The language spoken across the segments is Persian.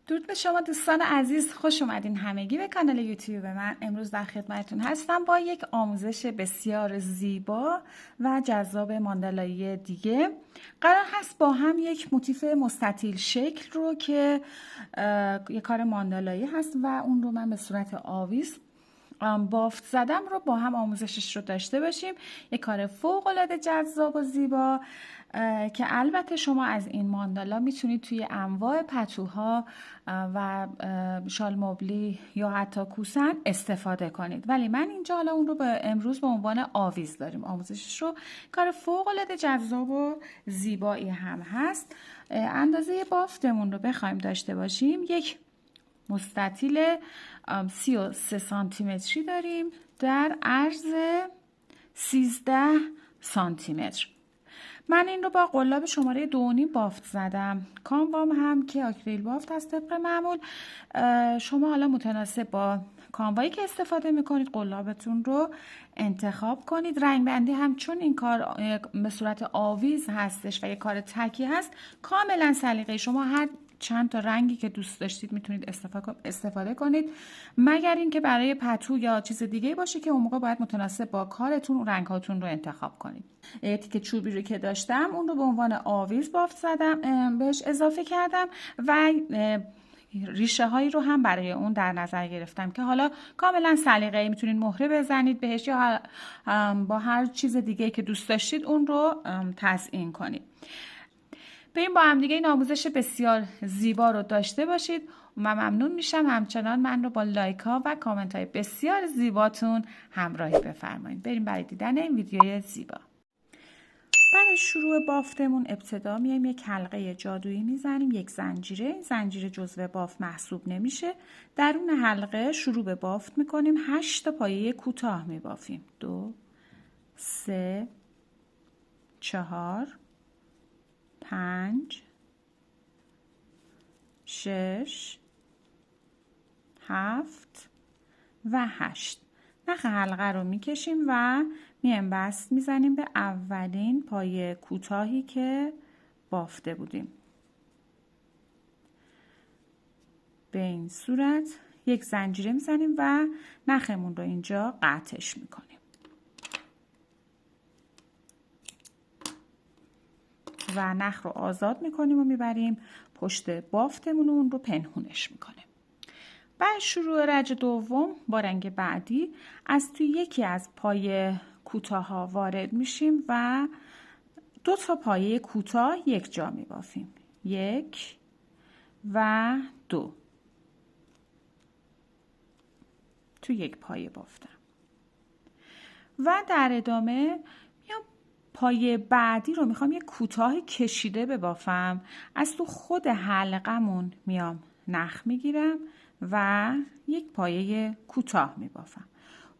درود به شما دوستان عزیز، خوش اومدین همگی به کانال یوتیوب من. امروز در خدمتتون هستم با یک آموزش بسیار زیبا و جذاب ماندالایی دیگه. قرار هست با هم یک موتیف مستطیل شکل رو که یک کار ماندالایی هست و اون رو من به صورت آویز بافت زدم رو با هم آموزشش رو داشته باشیم. یک کار فوق العاده جذاب و زیبا که البته شما از این ماندالا میتونید توی انواع پتوها و شال مبلی یا حتی کوسن استفاده کنید، ولی من اینجا حالا اون رو امروز به عنوان آویز داریم آموزشش رو. کار فوق العاده جذاب و زیبایی هم هست. اندازه بافتمون رو بخوایم داشته باشیم، یک مستطیل 33 سانتی متری داریم در عرض 13 سانتی متر. من این رو با قلاب شماره 2.5 بافت زدم. کانوام هم که آکریل بافت هست طبق معمول. شما حالا متناسب با کانوایی که استفاده میکنید قلابتون رو انتخاب کنید. رنگ بندی هم چون این کار به صورت آویز هستش و یک کار تکی هست، کاملا سلیقه شما، هر چند تا رنگی که دوست داشتید میتونید استفاده کنید، مگر اینکه برای پتو یا چیز دیگه باشه که اون موقع باید متناسب با کارتون رنگ هاتون رو انتخاب کنید. تیکه چوبی رو که داشتم اون رو به عنوان آویز بافت زدم، بهش اضافه کردم و ریشه هایی رو هم برای اون در نظر گرفتم که حالا کاملا سلیقه‌ای، میتونید مهره بزنید بهش یا با هر چیز دیگه که دوست داشتید اون رو تزیین کنید. بریم با هم دیگه این آموزش بسیار زیبا رو داشته باشید. من ممنون میشم همچنان من رو با لایک ها و کامنت های بسیار زیباتون همراهی بفرمایید. بریم برای دیدن این ویدیوی زیبا. برای شروع بافتمون ابتدا میایم یک حلقه جادویی میزنیم، یک زنجیره. این زنجیره جزو بافت محسوب نمیشه. درون حلقه شروع به بافت میکنیم. 8 تا پایه کوتاه میبافیم. 2 3 4 5 6 7 و 8. نخ حلقه رو میکشیم و میایم بست میزنیم به اولین پایه کوتاهی که بافته بودیم. به این صورت یک زنجیره میزنیم و نخمون رو اینجا قطعش میکنیم و نخ رو آزاد میکنیم و میبریم پشت بافتمون و اون رو پنهونش میکنیم. بعد شروع رج دوم با رنگ بعدی از توی یکی از پایه کوتاه ها وارد میشیم و 2 تا پایه کوتاه یک جا میبافیم. 1 و 2 تو یک پایه بافتم و در ادامه میام پایه بعدی رو میخوام یک کوتاه کشیده ببافم. از تو خود حلقمون میام نخ میگیرم و یک پایه کوتاه میبافم.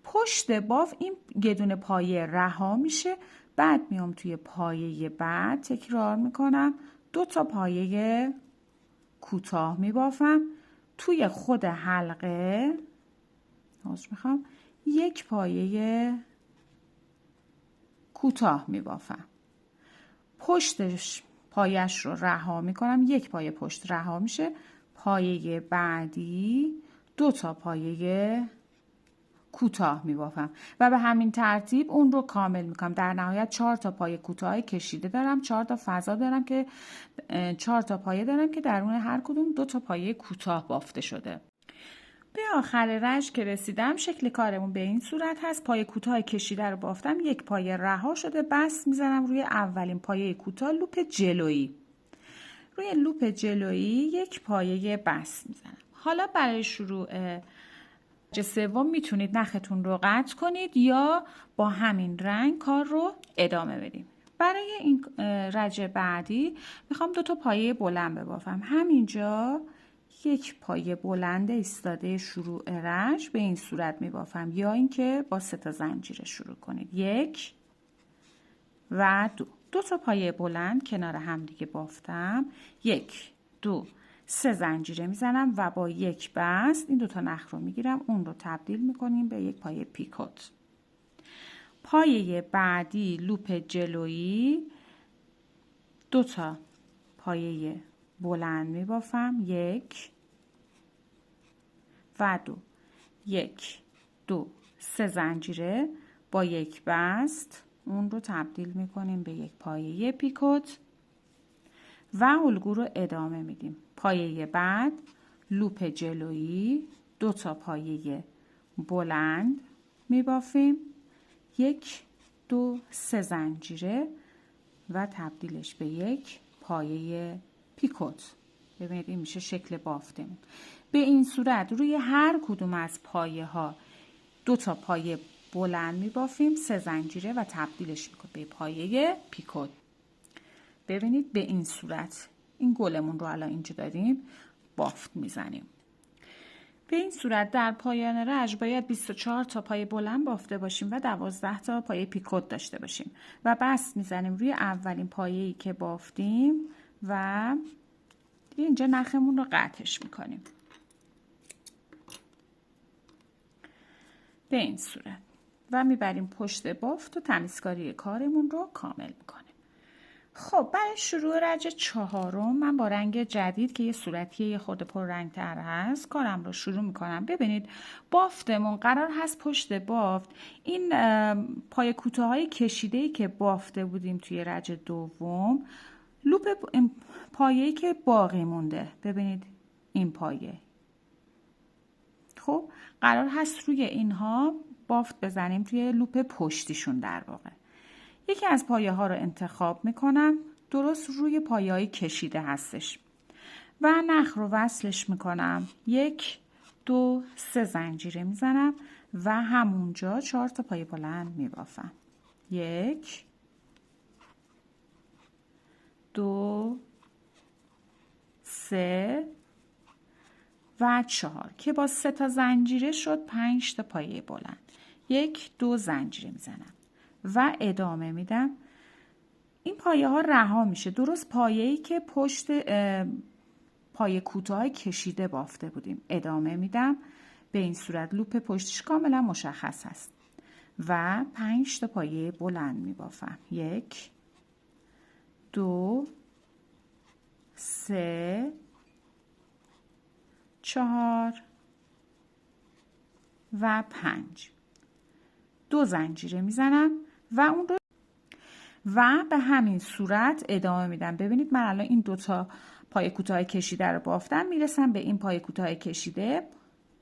پشت باف این گدون پایه رها میشه. بعد میام توی پایه بعد تکرار میکنم، 2 تا پایه کوتاه میبافم. توی خود حلقه میخوام یک پایه کوتاه میبافم. پشتش پایش رو رها میکنم، یک پایه پشت رها میشه. پایه بعدی 2 تا پایه کوتاه میبافم و به همین ترتیب اون رو کامل میکنم. در نهایت 4 تا پایه کوتاه کشیده دارم، 4 تا فضا دارم که 4 تا پایه دارم که درون هر کدوم 2 تا پایه کوتاه بافته شده. به آخر رج که رسیدم شکل کارمون به این صورت هست. پایه کوتاه کشیده رو بافتم، یک پایه رها شده، بست میزنم روی اولین پایه کوتاه لوپ جلویی. روی لوپ جلویی یک پایه بست میزنم. حالا برای شروع رج سوم میتونید نختون رو قطع کنید یا با همین رنگ کار رو ادامه بدیم. برای این رج بعدی میخوام 2 تا پایه بلند ببافم. همینجا یک پایه بلند ایستاده شروع رج به این صورت میبافم، یا اینکه با 3 تا زنجیره شروع کنید. 1 و 2. 2 تا پایه بلند کنار هم دیگه بافتم. 1 2 3 زنجیره میزنم و با یک بست این 2 تا نخ رو میگیرم، اون رو تبدیل میکنیم به یک پایه پیکوت. پایه بعدی لوپ جلویی 2 تا پایه بلند میبافم. 1 و 2. 1 2 3 زنجیره با یک بست اون رو تبدیل میکنیم به یک پایه پیکوت و الگو رو ادامه میدیم. پایه بعد لوپ جلویی 2 تا پایه بلند میبافیم، 1 2 3 زنجیره و تبدیلش به یک پایه پیکوت. ببینید این میشه شکل بافتمون. به این صورت روی هر کدوم از پایه ها 2 تا پایه بلند میبافیم، 3 زنجیره و تبدیلش میکنیم به پایه پیکوت. ببینید به این صورت این گلمون رو الان اینجا داریم بافت میزنیم. به این صورت در پایان رژ باید 24 تا پایه بلند بافته باشیم و 12 تا پایه پیکوت داشته باشیم و بست میزنیم روی اولین پایه‌ای که بافتیم و اینجا نخمون رو قطعش میکنیم. به این صورت و میبریم پشت بافت و تمیزکاری کارمون رو کامل میکنیم. خب برای شروع رج 4 من با رنگ جدید که یه صورتی یه خورده پر رنگ تر هست کارم رو شروع میکنم. ببینید بافتمون قرار هست پشت بافت این پای کوتاهای کشیده‌ای که بافته بودیم توی رج دوم، لوپ پایه‌ای که باقی مونده، ببینید این پایه، خب قرار هست روی اینها بافت بزنیم توی لوپ پشتیشون. در واقع یکی از پایه ها رو انتخاب میکنم، درست روی پایه های کشیده هستش و نخ رو وصلش میکنم، 1 2 3 زنجیره میزنم و همونجا 4 تا پایه بلند میبافم، 1 2 3 و 4 که با 3 تا زنجیره شد 5 تا پایه بلند. 1 2 زنجیره میزنم و ادامه میدم. این پایه ها رها میشه، درست پایه‌ای که پشت پایه کوتاه کشیده بافته بودیم. ادامه میدم. به این صورت لوپ پشتش کاملا مشخص هست و 5 تا پایه بلند میبافم، 1 2 3 4 و 5. 2 زنجیره میزنم و اون رو و به همین صورت ادامه میدم. ببینید من الان این 2 تا پایه کوتاه کشیده رو بافتم، میرسم به این پایه کوتاه کشیده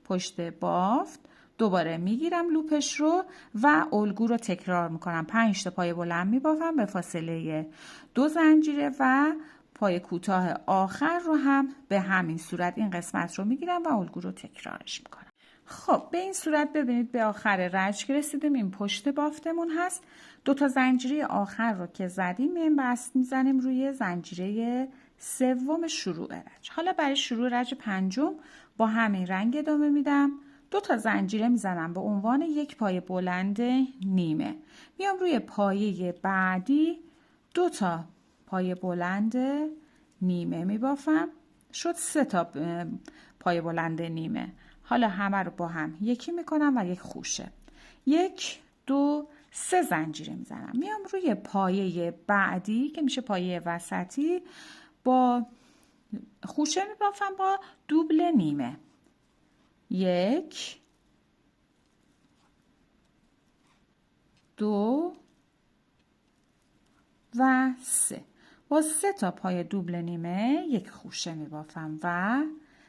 پشت بافت، دوباره میگیرم لوپش رو و الگو رو تکرار میکنم. 5 تا پایه بلند میبافم به فاصله 2 زنجیره و پایه کوتاه آخر رو هم به همین صورت این قسمت رو میگیرم و الگو رو تکرارش میکنم. خب به این صورت ببینید به آخر رج رسیدیم. این پشت بافتمون هست. 2 تا زنجیره آخر رو که زدیم میایم بست میزنیم روی زنجیره سوم شروع رج. حالا برای شروع رج 5 با همین رنگ ادامه میدم. 2 تا زنجیره میزنم به عنوان یک پایه بلند نیمه. میام روی پایه بعدی 2 تا پایه بلند نیمه میبافم، شد 3 تا پایه بلند نیمه. حالا همه رو با هم یکی میکنم و یک خوشه، 1 2 3 زنجیره میزنم. میام روی پایه بعدی که میشه پایه وسطی با خوشه میبافم با دوبل نیمه، 1 2 و 3. با 3 تا پای دوبل نیمه یک خوشه میبافم و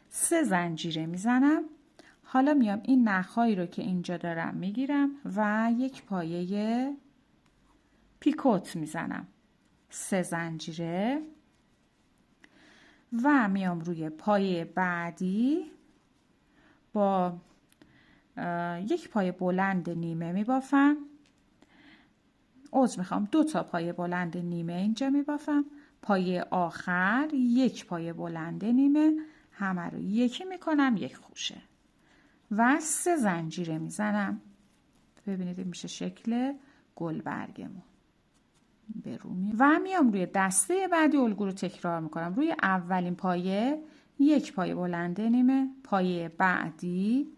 3 زنجیره میزنم. حالا میام این نخهایی رو که اینجا دارم میگیرم و یک پایه پیکوت میزنم، 3 زنجیره و میام روی پایه بعدی با یک پایه بلند نیمه میبافم. میخوام 2 تا پایه بلند نیمه اینجا میبافم. پایه آخر یک پایه بلند نیمه، همه رو یکی میکنم یک خوشه و 3 زنجیره میزنم. ببینید میشه شکل گلبرگمون به رو و میام روی دسته بعدی الگو رو تکرار میکنم. روی اولین پایه یک پایه بلند نیمه، پایه بعدی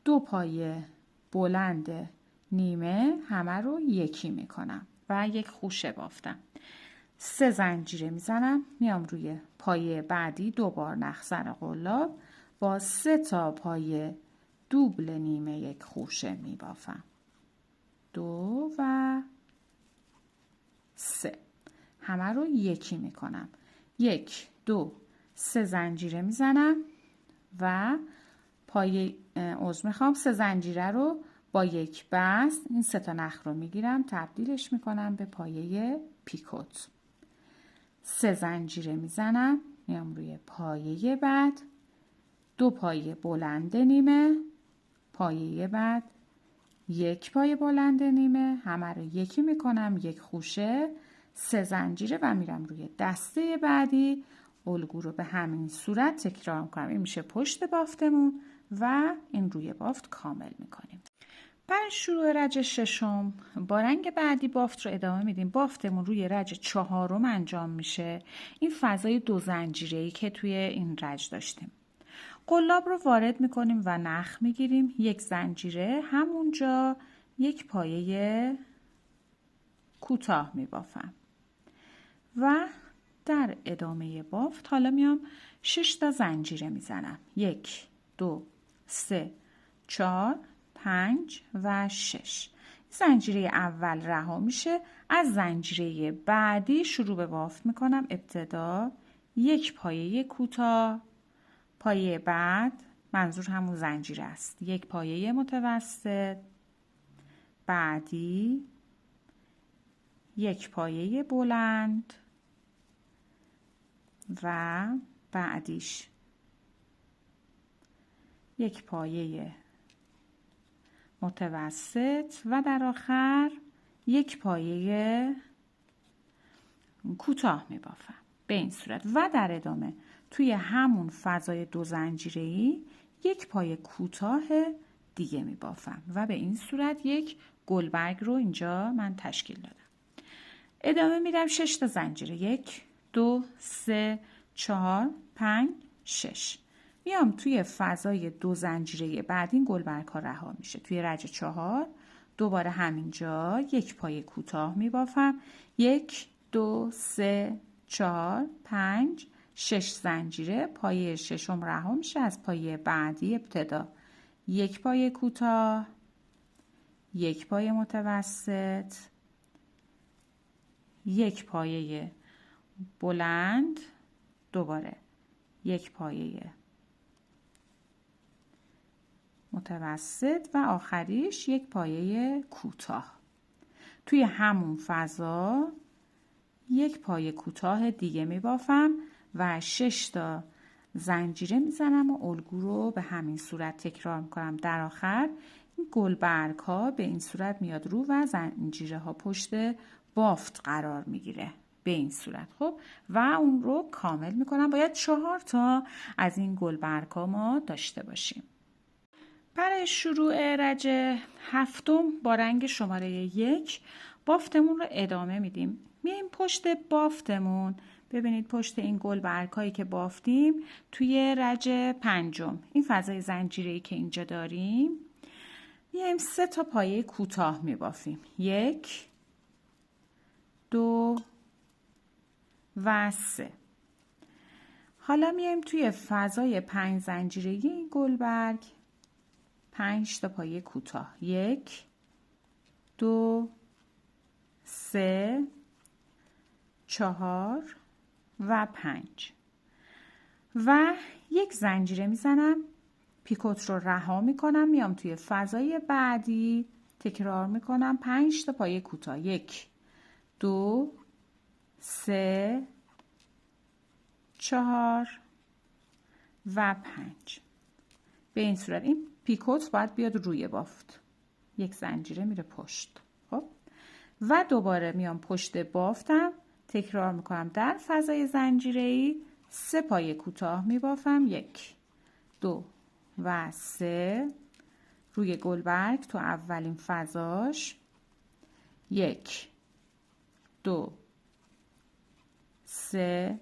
2 پایه بلند نیمه، همه رو یکی میکنم و یک خوشه بافتم. 3 زنجیره میزنم. میام روی پایه بعدی 2 بار نخ زر قلاب با 3 تا پایه دوبل نیمه یک خوشه می بافم. 2 و 3 همه رو یکی می کنم. 1 2 3 زنجیره می زنم و پایه میخوام 3 زنجیره رو با یک بست این 3 تا نخ رو میگیرم تبدیلش میکنم به پایه پیکوت. 3 زنجیره میزنم میام روی پایه بعد 2 پایه بلند نیمه، پایه بعد 1 پایه بلند نیمه، همه رو یکی میکنم، 1 خوشه، 3 زنجیره و میرم روی دسته بعدی. الگو رو به همین صورت تکرار میکنم. این میشه پشت بافتمون و این روی بافت کامل میکنیم. برای شروع رج ششم با رنگ بعدی بافت رو ادامه میدیم. بافتمون روی رج چهارم انجام میشه. این فضای 2 زنجیره‌ای که توی این رج داشتیم. قلاب رو وارد میکنیم و نخ میگیریم. 1 زنجیره، همونجا 1 پایه کوتاه میبافم و در ادامه بافت حالا میام 6 تا زنجیره میزنم. 1 2 3 4 5 و 6. زنجیره اول رها میشه. از زنجیره بعدی شروع به بافت میکنم. ابتدا 1 پایه کوتاه، پایه بعد منظور همون زنجیره است، 1 پایه متوسط، بعدی 1 پایه بلند و بعدیش 1 پایه متوسط و در آخر 1 پایه کوتاه می بافم به این صورت و در ادامه توی همون فضای 2 زنجیره‌ای 1 پایه کوتاه دیگه می بافم و به این صورت یک گلبرگ رو اینجا من تشکیل دادم. ادامه میدم 6 تا زنجیره. 1 2 3 4 5 6. میام توی فضای 2 زنجیره بعد این گلبرگ ها رها میشه. توی رج 4 دوباره همینجا 1 پایه کوتاه میبافم. 1 2 3 4 5 6 زنجیره، پایه ششم رها میشه. از پایه بعدی ابتدا 1 پایه کوتاه، 1 پایه متوسط، 1 پایه بلند، دوباره 1 پایه متوسط و آخریش 1 پایه کوتاه. توی همون فضا 1 پایه کوتاه دیگه می بافم و 6 تا زنجیره میزنم و الگو رو به همین صورت تکرار میکنم. در آخر این گلبرگ ها به این صورت میاد رو و زنجیره ها پشت بافت قرار میگیره به این صورت. خب و اون رو کامل میکنم. باید 4 تا از این گلبرگ ها ما داشته باشیم. برای شروع رج هفتم با رنگ شماره 1 بافتمون رو ادامه میدیم. میایم پشت بافتمون، ببینید پشت این گلبرگ هایی که بافتیم توی رج پنجم این فضای زنجیره‌ای که اینجا داریم میایم 3 تا پایه کوتاه میبافیم. 1 2 و 3. حالا میایم توی فضای 5 زنجیره‌ای این گلبرگ 5 تا پایه کوتاه. 1 2 3 4 و 5 و 1 زنجیره میزنم، پیکوت رو رها میکنم، میام توی فضای بعدی تکرار میکنم 5 تا پایه کوتاه. 1 2 3 4 و 5. به این صورت این پیکوت باید بیاد روی بافت. 1 زنجیره میره پشت. خب و دوباره میام پشت بافتم تکرار میکنم در فضای زنجیره‌ای 3 پایه کوتاه میبافم. 1 2 و 3 روی گلبرگ تو اولین فضاش 1 2 3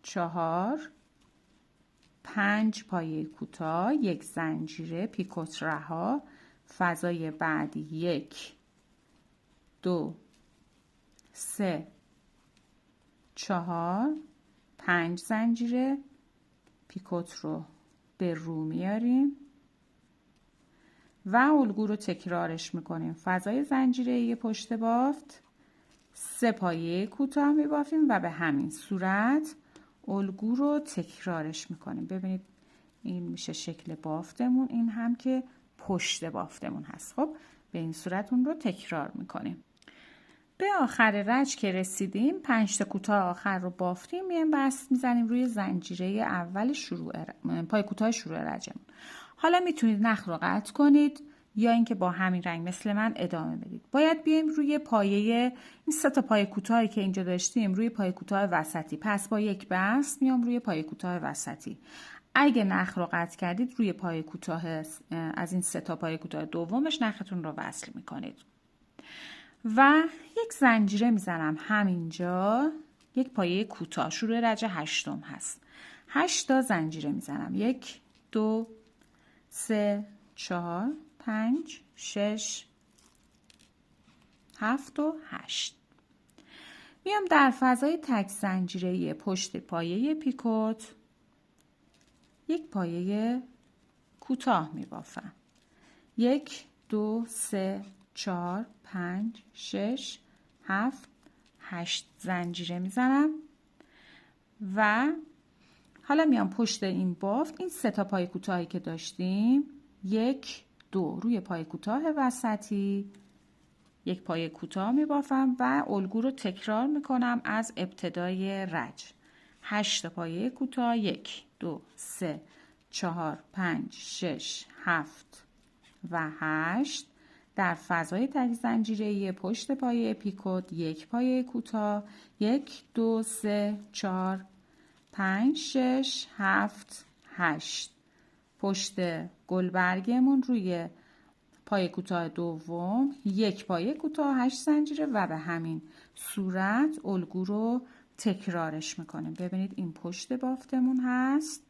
4 5 پایه کوتاه، 1 زنجیره، پیکوت رها، فضای بعدی 1 2 3 4 5 زنجیره، پیکوت رو به رو میاریم و الگو رو تکرارش میکنیم. فضای زنجیره‌ای پشت بافت 3 پایه کوتاه میبافیم و به همین صورت الگو رو تکرارش میکنیم. ببینید این میشه شکل بافتمون، این هم که پشت بافتمون هست. خب به این صورت اون رو تکرار میکنیم. به آخر رج که رسیدیم 5 تا کوتاه آخر رو بافتیم، میایم بست میزنیم روی زنجیره اول پای کوتاه شروع رجمون. حالا میتونید نخ رو قطع کنید یا اینکه با همین رنگ مثل من ادامه بدید. باید بیایم روی پایه این 3 تا پایه کوتاهی که اینجا داشتیم روی پایه کوتاه وسطی. پس با یک بست میام روی پایه کوتاه وسطی. اگه نخ رو قطع کردید روی پایه کوتاه از این 3 تا پایه کوتاه دومش نختون رو وصل میکنید. و یک زنجیره میزنم همینجا، یک پایه کوتاه، شروع رج 8 هست. 8 تا زنجیره میزنم. 1 2 3 4 5 6 7 و 8. میام در فضای تک زنجیره پشت پایه پیکوت یک پایه کوتاه میبافم. 1 2 3 4 5 6 7 8 زنجیره میزنم و حالا میام پشت این بافت این 3 تا پای کوتاهی که داشتیم 1 2 روی پای کوتاه وسطی یک پای کوتاه میبافم و الگو رو تکرار میکنم از ابتدای رج. 8 تا پایه کوتاه 1 2 3 4 5 6 7 و 8 در فضای تک زنجیره‌ای پشت پایه پیکوت یک پایه کوتاه 1 2 3 4 5 6 7 8 پشت گلبرگمون روی پایه کوتاه دوم یک پایه کوتاه 8 زنجیره و به همین صورت الگو رو تکرارش میکنیم. ببینید این پشت بافتمون هست،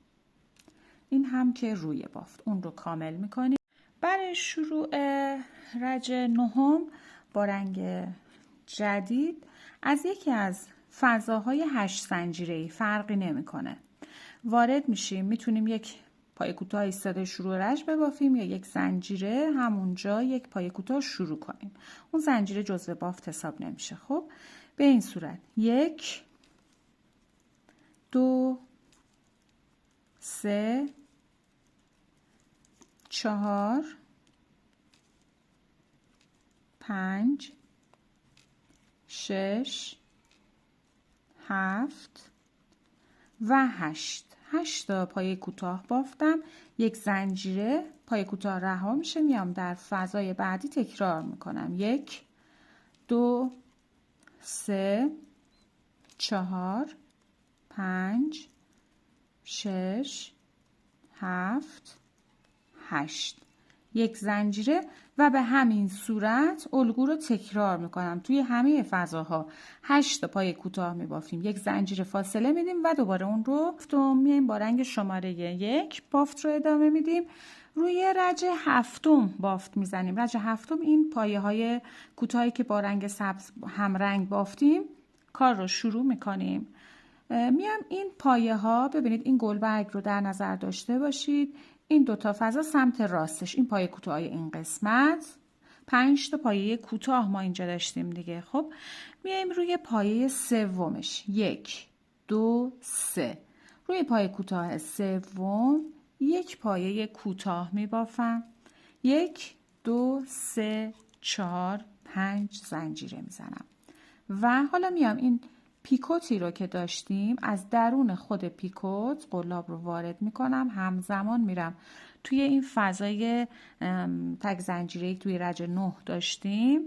این هم که روی بافت. اون رو کامل میکنیم. برای شروع رج 9 با رنگ جدید از یکی از فضاهای 8 زنجیره‌ای فرقی نمیکنه وارد میشیم. میتونیم یک پای کوتاه ایستاده شروع رج ببافیم یا یک زنجیره همونجا یک پای کوتاه شروع کنیم. اون زنجیره جزو بافت حساب نمیشه. خب به این صورت 1 2 3 4 5 6 7 و 8 تا پای کوتاه بافتم. یک زنجیره پای کوتاه رها میشه، میام در فضای بعدی تکرار میکنم. 1 2 3 4 5 6 7 8 یک زنجیره و به همین صورت الگو رو تکرار میکنم. توی همه فضاها 8 تا پای کوتاه میبافیم، یک زنجیره فاصله میدیم و دوباره اون رو میایم با رنگ شماره 1 بافت رو ادامه میدیم. روی رج 7 بافت میزنیم. رج 7 این پایه های کوتاهی که با رنگ سبز هم رنگ بافتیم کار رو شروع میکنیم. میام این پایه ها، ببینید این گلبرگ رو در نظر داشته باشید. این 2 تا فضا سمت راستش، این پایه کوتاه این قسمت 5 تا پایه کوتاه ما اینجا داشتیم دیگه. خب میایم روی پایه سومش 1 2 3 روی پایه کوتاه سوم یک پایه کوتاه میبافم. 1 2 3 4 5 زنجیره میزنم و حالا میام این پیکوتی رو که داشتیم از درون خود پیکوت قلاب رو وارد میکنم. همزمان میرم توی این فضای تک زنجیره‌ای توی رج 9 داشتیم،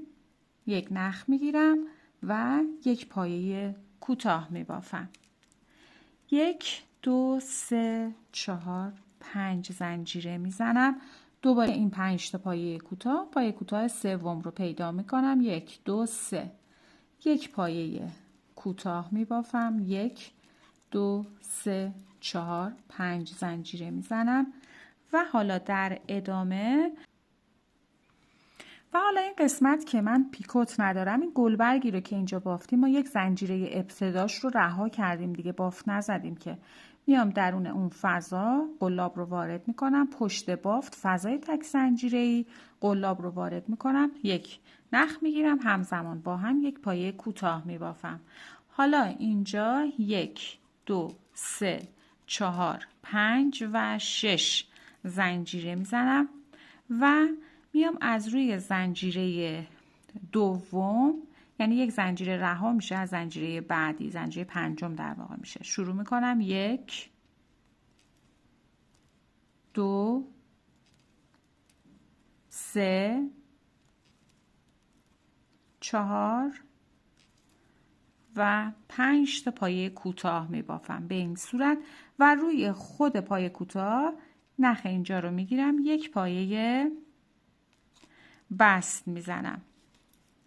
یک نخ میگیرم و یک پایه کوتاه میبافم. 1 2 3 4 5 زنجیره میزنم. دوباره این 5 تا پایه کوتاه سوم رو پیدا میکنم. 1 2 3 یک پایه کوتاه میبافم. 1 2 3 4 5 زنجیره میزنم و حالا در ادامه این قسمت که من پیکوت ندارم، این گلبرگی رو که اینجا بافتیم ما یک زنجیره ابتداش رو رها کردیم دیگه، بافت نزدیم که. میام درون اون فضا قلاب رو وارد میکنم، پشت بافت فضای تک زنجیره‌ای قلاب رو وارد میکنم، یک نخ میگیرم، همزمان با هم یک پایه کوتاه میبافم. حالا اینجا 1 2 3 4 5 و 6 زنجیره میزنم و میام از روی زنجیره دوم، یعنی یک زنجیره رها میشه از زنجیره بعدی، زنجیره پنجم در واقع میشه، شروع میکنم 1 2 3 4 و 5 تا پایه کوتاه میبافم به این صورت و روی خود پایه کوتاه نخ اینجا رو میگیرم، یک پایه بست میزنم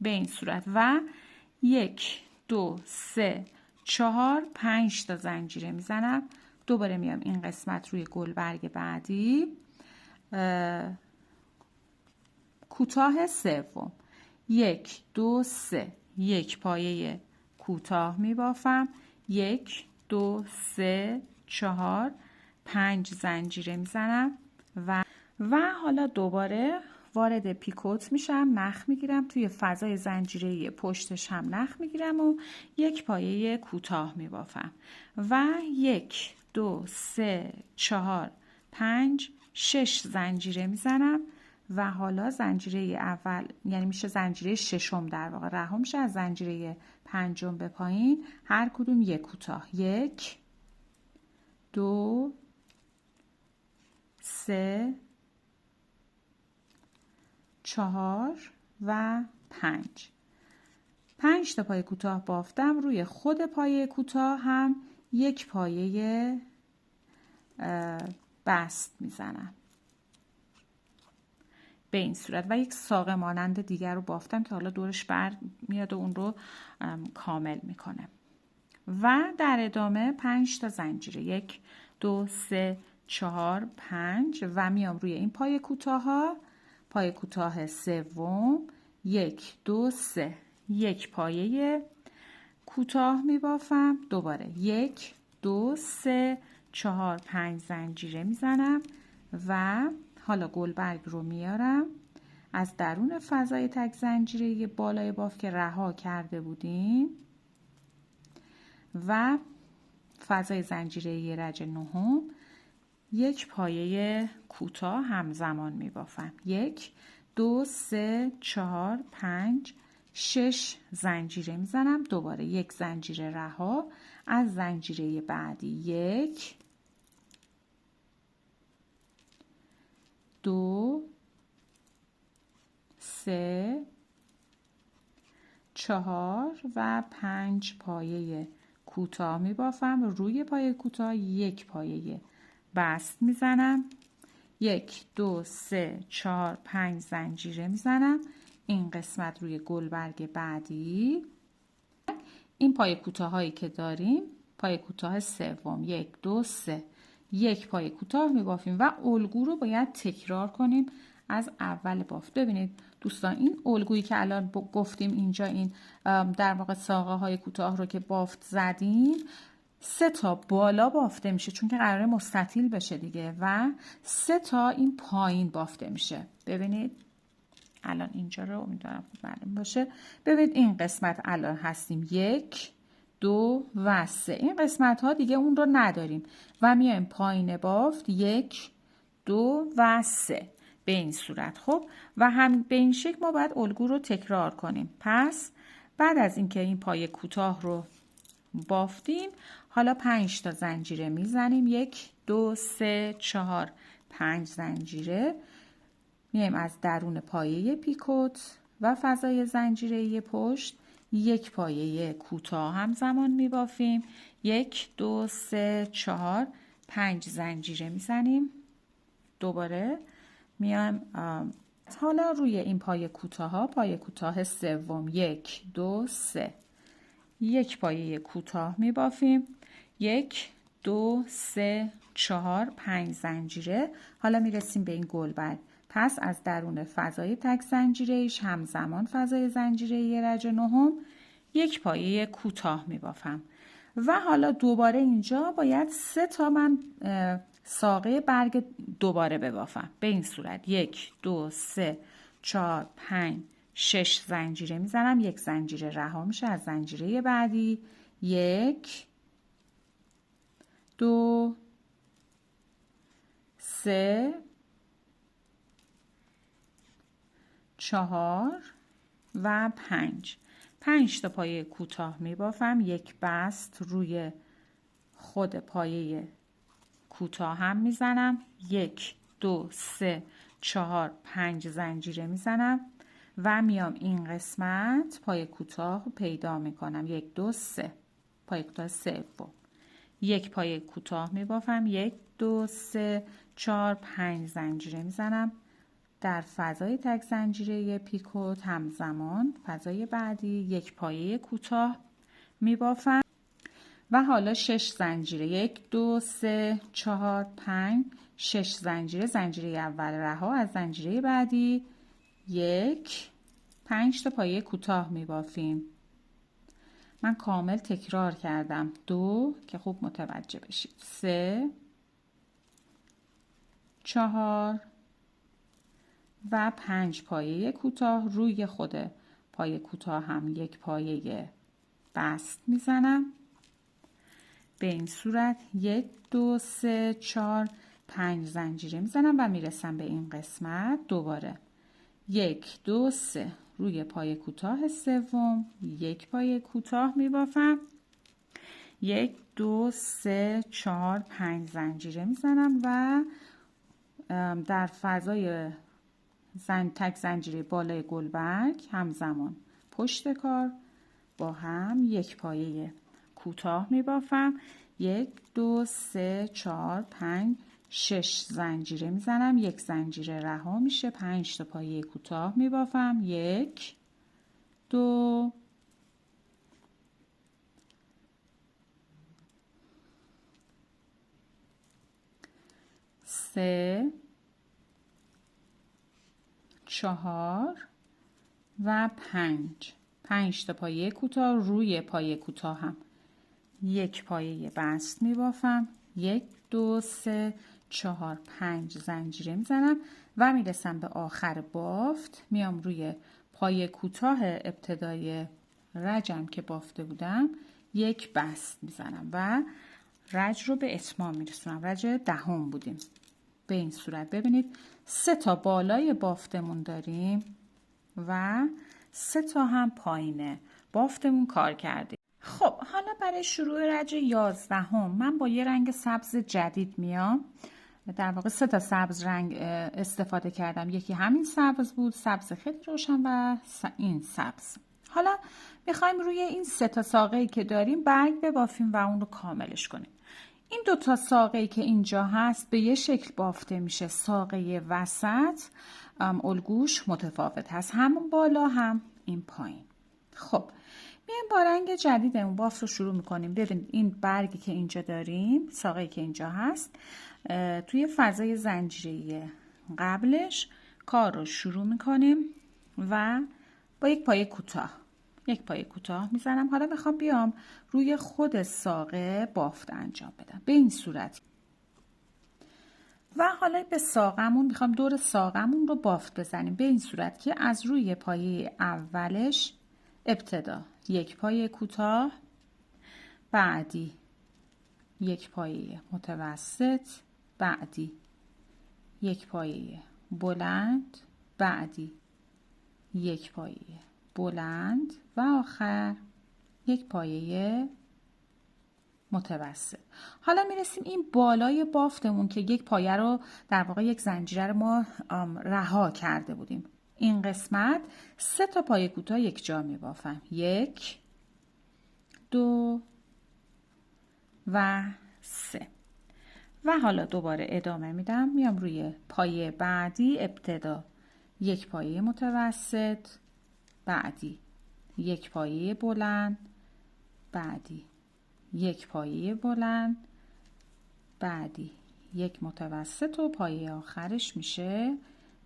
به این صورت و 1 2 3 4 5 تا زنجیره میزنم. دوباره میام این قسمت روی گلبرگ بعدی کوتاه سوم 1 2 3 یک پایه کوتاه میبافم، 1 2 3 4 5 زنجیره میزنم و حالا دوباره وارد پیکوت میشم، نخ میگیرم، توی فضای زنجیره پشتش هم نخ میگیرم و یک پایه کوتاه میبافم و 1 2 3 4 5 6 زنجیره میزنم و حالا زنجیره اول، یعنی میشه زنجیره ششم در واقع رها میشه از زنجیره پنجم به پایین، هر کدوم یک کوتاه، 1 2 3 4 و 5 تا پایه کوتاه بافتم. روی خود پایه کوتاه هم یک پایه بست میزنم به این صورت و یک ساق مانند دیگر رو بافتم که حالا دورش بر میاد و اون رو کامل میکنه و در ادامه 5 تا زنجیره 1 2 3 4 5 و میام روی این پایه کوتاه ها، پایه کوتاه سوم 1 2 3 یک پایه کوتاه میبافم، دوباره 1 2 3 4 5 زنجیره میزنم و حالا گلبرگ رو میارم از درون فضای تک زنجیره بالای باف که رها کرده بودیم و فضای زنجیره رج نهم یک پایه کوتاه همزمان میبافم، 1 2 3 4 5 6 زنجیره میزنم، دوباره یک زنجیره رها از زنجیره بعدی، 1 2 3 4 و 5 پایه کوتاه میبافم، روی پایه کوتاه یک پایه بست میزنم، 1 2 3 4 5 زنجیره میزنم. این قسمت روی گلبرگ بعدی این پایه کوتاه هایی که داریم، پایه کوتاه سوم 1 2 3 یک پایه کوتاه میبافیم و الگو رو باید تکرار کنیم از اول بافت. ببینید دوستان، این الگویی که الان گفتیم اینجا، این در واقع ساقه های کوتاه رو که بافت زدیم 3 تا بالا بافته میشه چون که قراره مستطیل بشه دیگه و 3 تا این پایین بافته میشه. ببینید الان اینجا رو امیدوارم خوب معلوم باشه. ببینید این قسمت الان هستیم 1 2 و 3، این قسمت ها دیگه اون رو نداریم و میایم پایین بافت 1 2 و 3 به این صورت. خب و هم به این شکل ما باید الگو رو تکرار کنیم. پس بعد از اینکه این پایه کوتاه رو بافتیم حالا 5 تا زنجیره میزنیم، 1 2 3 4 5 زنجیره، میایم از درون پایه پیکوت و فضای زنجیره پشت یک پایه کوتاه همزمان میبافیم، 1 2 3 4 5 زنجیره میزنیم، دوباره میایم حالا روی این پایه کوتاه ها، پایه کوتاه سوم 1 2 3 یک پایه کوتاه میبافیم، 1 2 3 4 5 زنجیره. حالا میرسیم به این گلبرگ. پس از درون فضای تک زنجیره‌ایش همزمان فضای زنجیره رج نهم یک پایه کوتاه میبافم و حالا دوباره اینجا باید 3 تا من ساقه برگ دوباره ببافم. به این صورت 1 2 3 4 5 6 زنجیره میزنم، 1 زنجیره رها میشه از زنجیره بعدی. 1 2 3 4 و 5 تا پایه کوتاه میبافم، 1 بست روی خود پایه کوتاه هم میزنم، 1 2 3 4 5 زنجیره میزنم و میام این قسمت پایه کوتاه رو پیدا میکنم. 1 2 3 پایه کوتاه سوم، 1 پایه کوتاه میبافم، 1 2 3 4 5 زنجیره میزنم در فضای تک زنجیره پیکوت. همزمان فضای بعدی 1 پایه کوتاه میبافم و حالا 6 زنجیره، 1 2 3 4 5 6 زنجیره، زنجیره اول رها از زنجیره بعدی. 1 5 تا پایه کوتاه میبافیم. من کامل تکرار کردم. 2 که خوب متوجه بشید. 3 4 و 5 پایه کوتاه روی خود پایه کوتاه هم 1 پایه بست میزنم. به این صورت 1 2 3 4 5 زنجیره میزنم و میرسم به این قسمت. دوباره 1 2 3 روی پایه کوتاه سوم 1 پایه کوتاه میبافم، 1 2 3 4 5 زنجیره میزنم و در فضای تک زنجیره بالای گلبرگ همزمان پشت کار با هم 1 پایه کوتاه میبافم، 1 2 3 4 5 6 زنجیره میزنم، 1 زنجیره رها میشه، 5 تا پایه کوتاه میبافم، 1 2 3 4 و 5 تا پایه کوتاه روی پایه کوتاه هم 1 پایه بست میبافم، 1 2 3 4 5 زنجیره میزنم و میرسم به آخر بافت. میام روی پایه کوتاه ابتدای رجم که بافته بودم 1 بست میزنم و رج رو به اتمام میرسونم. رج 10 بودیم. به این صورت ببینید 3 تا بالای بافتمون داریم و 3 تا هم پایین بافتمون کار کردیم. خب حالا برای شروع رج 11 من با یه رنگ سبز جدید میام. در واقع 3 تا سبز رنگ استفاده کردم. یکی همین سبز بود، سبز خیلی روشن و این سبز. حالا میخوایم روی این 3 تا ساقه‌ای که داریم برگ ببافیم و اون رو کاملش کنیم. این 2 تا ساقه‌ای که اینجا هست به یه شکل بافته میشه. ساقه وسط الگوش متفاوت هست، همون بالا هم این پایین. خب میایم با رنگ جدیدمون بافت رو شروع میکنیم. ببینید این برگی که اینجا داریم، ساقه‌ای که اینجا هست، توی فضای زنجیره قبلش کار رو شروع میکنیم و با یک پایه کوتاه میزنم. حالا میخوام بیام روی خود ساقه بافت انجام بدم به این صورت و حالا به ساقمون میخوام دور ساقمون رو بافت بزنیم به این صورت که از روی پایه اولش ابتدا 1 پایه کوتاه، بعدی 1 پایه متوسط، بعدی 1 پایه بلند، بعدی 1 پایه بلند و آخر 1 پایه متوسط. حالا میرسیم این بالای بافتمون که 1 پایه رو در واقع 1 زنجیره رو ما رها کرده بودیم. این قسمت 3 تا پایه کوتاه یک جا میبافم. 1 2 و 3 و حالا دوباره ادامه میدم. میام روی پایه بعدی ابتدا 1 پایه متوسط، بعدی 1 پایه بلند، بعدی 1 پایه بلند، بعدی 1 متوسط و پایه آخرش میشه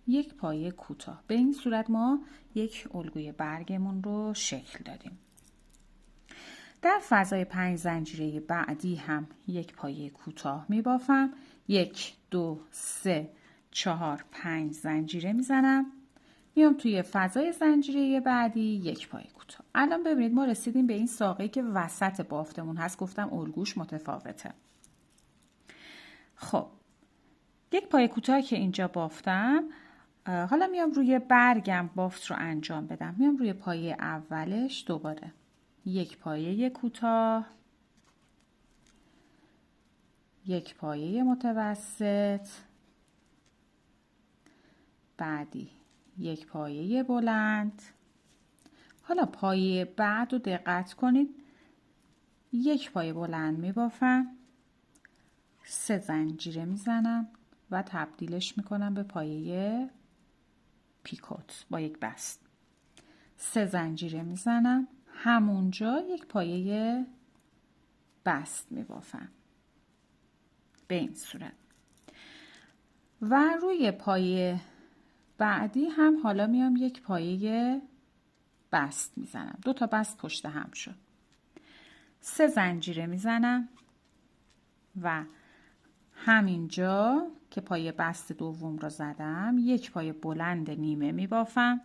1 پایه کوتاه. به این صورت ما یک الگوی برگمون رو شکل دادیم. در فضای 5 زنجیره بعدی هم یک پایه کوتاه می بافم. 1 2 3 4 5 زنجیره میزنم. میام توی فضای زنجیره بعدی یک پایه کوتاه. الان ببینید ما رسیدیم به این ساقه‌ای که وسط بافتمون هست. گفتم الگوش متفاوته. خب یک پایه کوتاه که اینجا بافتم، حالا میام روی برگم بافت رو انجام بدم. میام روی پایه اولش دوباره یک پایه کوتاه، یک پایه متوسط، بعدی یک پایه بلند. حالا پایه بعد رو دقت کنید، یک پایه بلند میبافم، 3 زنجیره میزنم و تبدیلش میکنم به پایه پیکوت با یک بست. 3 زنجیره میزنم، همونجا یک پایه بست میبافم به این صورت. و روی پایه بعدی هم حالا میام یک پایه بست میزنم. 2 تا بست پشت هم شد. 3 زنجیره میزنم و همینجا که پایه بست دوم را زدم یک پایه بلند نیمه میبافم.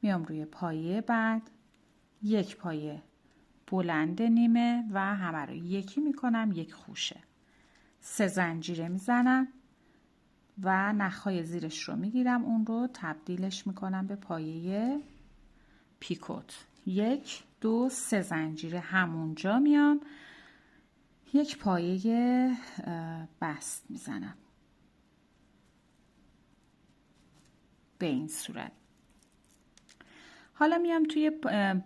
میام روی پایه بعد یک پایه بلند نیمه و همه رو یکی میکنم، یک خوشه. 3 زنجیره میزنم و نخهای زیرش رو میگیرم، اون رو تبدیلش میکنم به پایه پیکوت. 1 2 3 زنجیره همونجا میام یک پایه بست میزنم به این صورت. حالا میام توی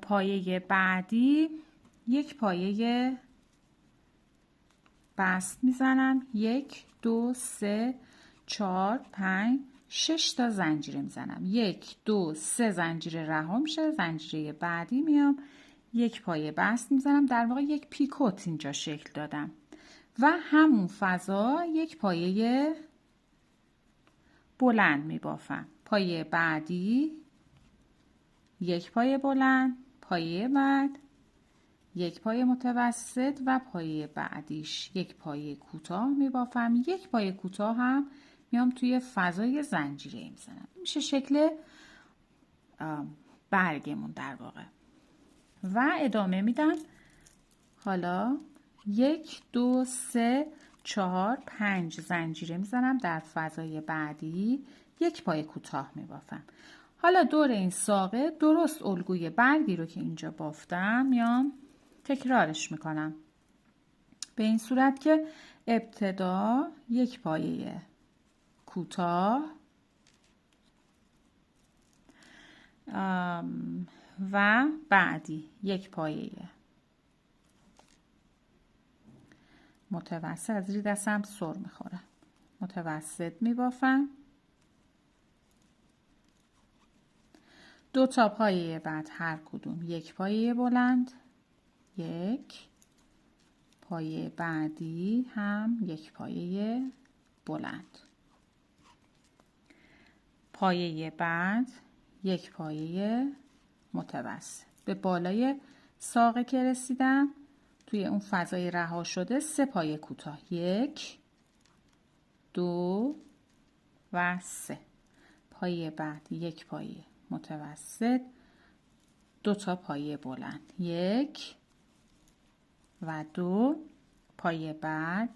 پایه بعدی یک پایه بست میزنم. 1 2 3 4 5 6 تا زنجیره میزنم. 1 2 3 زنجیره رها میشه. زنجیره بعدی میام یک پایه بست میزنم. در واقع یک پیکوت اینجا شکل دادم و همون فضا یک پایه بلند میبافم. پایه بعدی یک پایه بلند، پایه بعد یک پایه متوسط و پایه بعدیش یک پایه کوتاه میبافم. یک پایه کوتاه هم میام توی فضای زنجیره میزنم. میشه شکل برگمون در واقع. و ادامه میدم. حالا 1 2 3 4 5 زنجیره میزنم. در فضای بعدی یک پایه کوتاه میبافم. حالا دور این ساقه درست الگوی برگی رو که اینجا بافتم میام تکرارش میکنم به این صورت که ابتدا یک پایه کوتاه و بعدی یک پایه متوسط. از زیر دستم سر میخوره. متوسط میبافم. 2 تا پایه بعد هر کدوم یک پایه بلند، یک پایه بعدی هم یک پایه بلند، پایه بعد یک پایه متوسط. به بالای ساقه که رسیدم توی اون فضای رها شده 3 پایه کوتاه، 1 2 و 3. پایه بعد یک پایه متوسط، 2 تا پایه بلند، 1 و 2. پایه بعد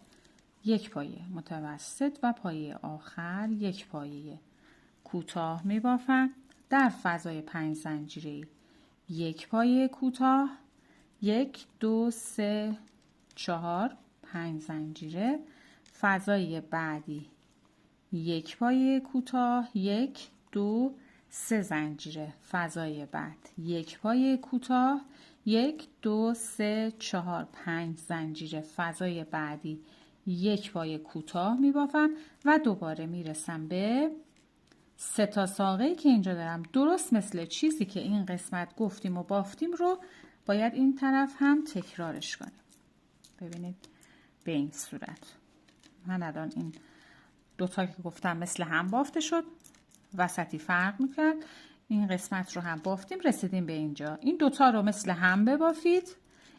یک پایه متوسط و پایه آخر یک پایه کوتاه می بافم. در فضای 5 زنجیره یک پایه کوتاه، 1 2 3 4 5 زنجیره. فضای بعدی یک پایه کوتاه، 1 2 3 زنجیره. فضای بعد یک پایه کوتاه، 1 2 3 4 5 زنجیره. فضای بعدی یک پایه کوتاه میبافم و دوباره میرسم به 3 تا ساقه‌ای که اینجا دارم. درست مثل چیزی که این قسمت گفتیم و بافتیم رو باید این طرف هم تکرارش کنیم. ببینید به این صورت. من الان این 2 تا که گفتم مثل هم بافته شد، وسطی فرق میکرد. این قسمت رو هم بافتیم رسیدیم به اینجا. این 2 تا رو مثل هم ببافید.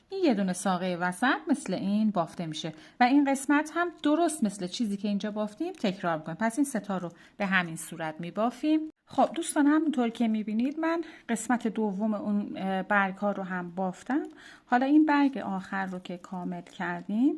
این یه دونه ساقه وسط مثل این بافته میشه و این قسمت هم درست مثل چیزی که اینجا بافتیم تکرار میکنیم. پس این ستا رو به همین صورت میبافیم. خب دوستان، همونطور که میبینید من قسمت دوم اون برگ ها رو هم بافتم. حالا این برگ آخر رو که کامل کردیم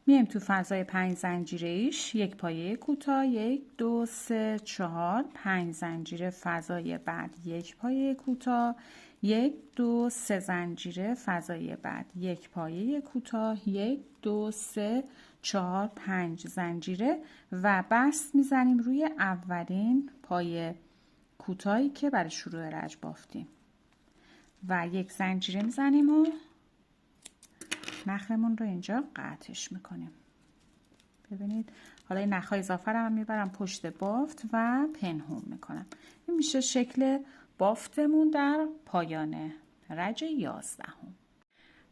میایم تو فضای 5 زنجیره ایش، یک پایه کوتاه، 1 2 3 4 5 زنجیره، فضای بعد یک پایه کوتاه، 1 2 3 زنجیره، فضای بعد یک پایه کوتاه، 1 2 3 4 5 زنجیره و بست میزنیم روی اولین پایه کوتاهی که برای شروع رج بافتیم و یک زنجیره میزنیم و نخمون رو اینجا قطعش میکنیم. ببینید حالا این نخهای اضافه رو هم میبرم پشت بافت و پنهون میکنم. این میشه شکل بافتمون در پایان رج 11.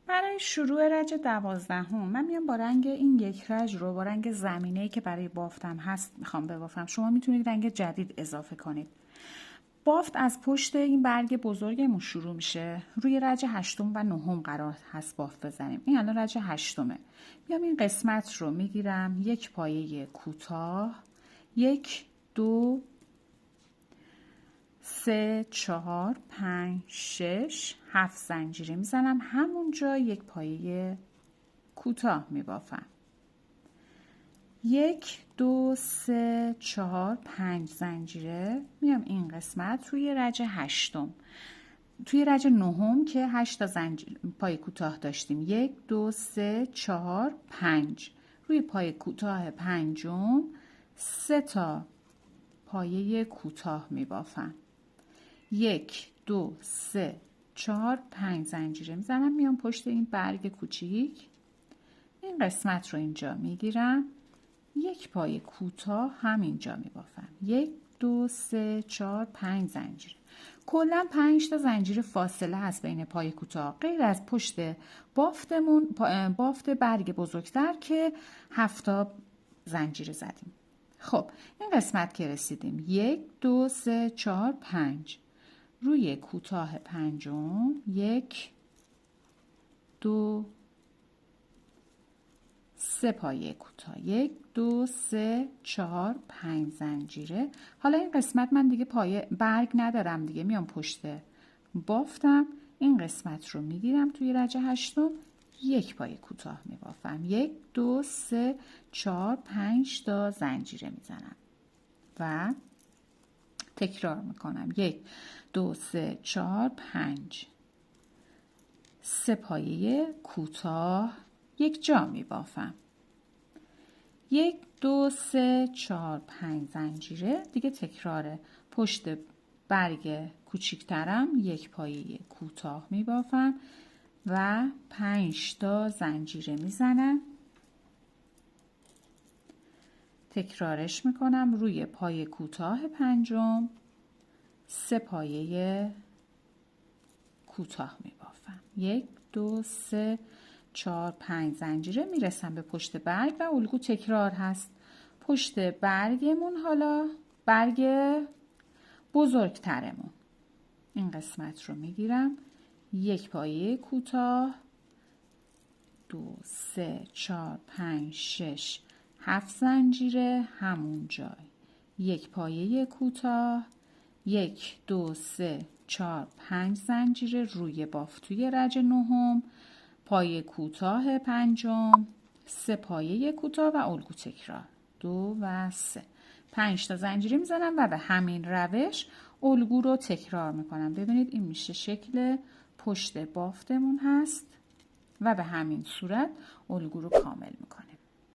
برای شروع رج 12 من میام با رنگ این یک رج رو با رنگ زمینه‌ای که برای بافتم هست میخوام ببافم. شما میتونید رنگ جدید اضافه کنید. بافت از پشت این برگ بزرگمون شروع میشه. روی رج 8 و 9 قرار هست بافت بزنیم. این الان رج 8. میام این قسمت رو میگیرم، یک پایه کوتاه، 1 2 3 4 5 6 7 زنجیره میزنم، همونجا یک پایه کوتاه میبافم. 1 2 3 4 5 زنجیره میام این قسمت روی رج 8. توی رج 9 که 8 تا زنجیر پای کوتاه داشتیم، 1 2 3 4 5 روی پای کوتاه پنجم 3 تا پایه کوتاه میبافم. 1 2 3 4 5 زنجیره میزنم، میام پشت این برگ کوچیک این قسمت رو اینجا میگیرم، یک پایه کوتاه همینجا میبافم. 1 2 3 4 5 زنجیره. کلا 5 تا زنجیره فاصله هست بین پایه کوتاه، غیر از پشت بافتمون بافت برگ بزرگتر که 7 تا زنجیره زدیم. خب این قسمت که رسیدیم، 1 2 3 4 5 روی کوتاه پنجم 1 2 3 پایه کوتاه، 1 2 3 4 5 زنجیره. حالا این قسمت من دیگه پایه برگ ندارم دیگه، میام پشت بافتم این قسمت رو میگیرم توی رج 8، یک پایه کوتاه میبافم، 1 2 3 4 5 تا زنجیره میزنم و تکرار میکنم. 1 2 3 4 5 3 پایه کوتاه یک جا میبافم. 1 2 3 4 5 زنجیره دیگه تکراره. پشت برگ کوچیکترم یک پایه کوتاه میبافم و 5 تا زنجیره میزنم. تکرارش میکنم. روی پایه کوتاه پنجم 3 پایه کوتاه میبافم. 1 2 3 4 5 زنجیره میرسم به پشت برگ و الگو تکرار هست. پشت برگمون حالا برگ بزرگترمون این قسمت رو میگیرم، یک پایه کوتاه، 2 3 4 5 6 7 زنجیره همون جای، یک پایه کوتاه، 1 2 3 4 5 زنجیره روی بافت توی رج 9، پایه کوتاه پنجم، 3 پایه کوتاه و الگو تکرار 2 و 3 5 تا زنجیره میزنم و به همین روش الگو رو تکرار میکنم. ببینید این میشه شکل پشت بافتمون هست و به همین صورت الگو رو کامل میکنیم.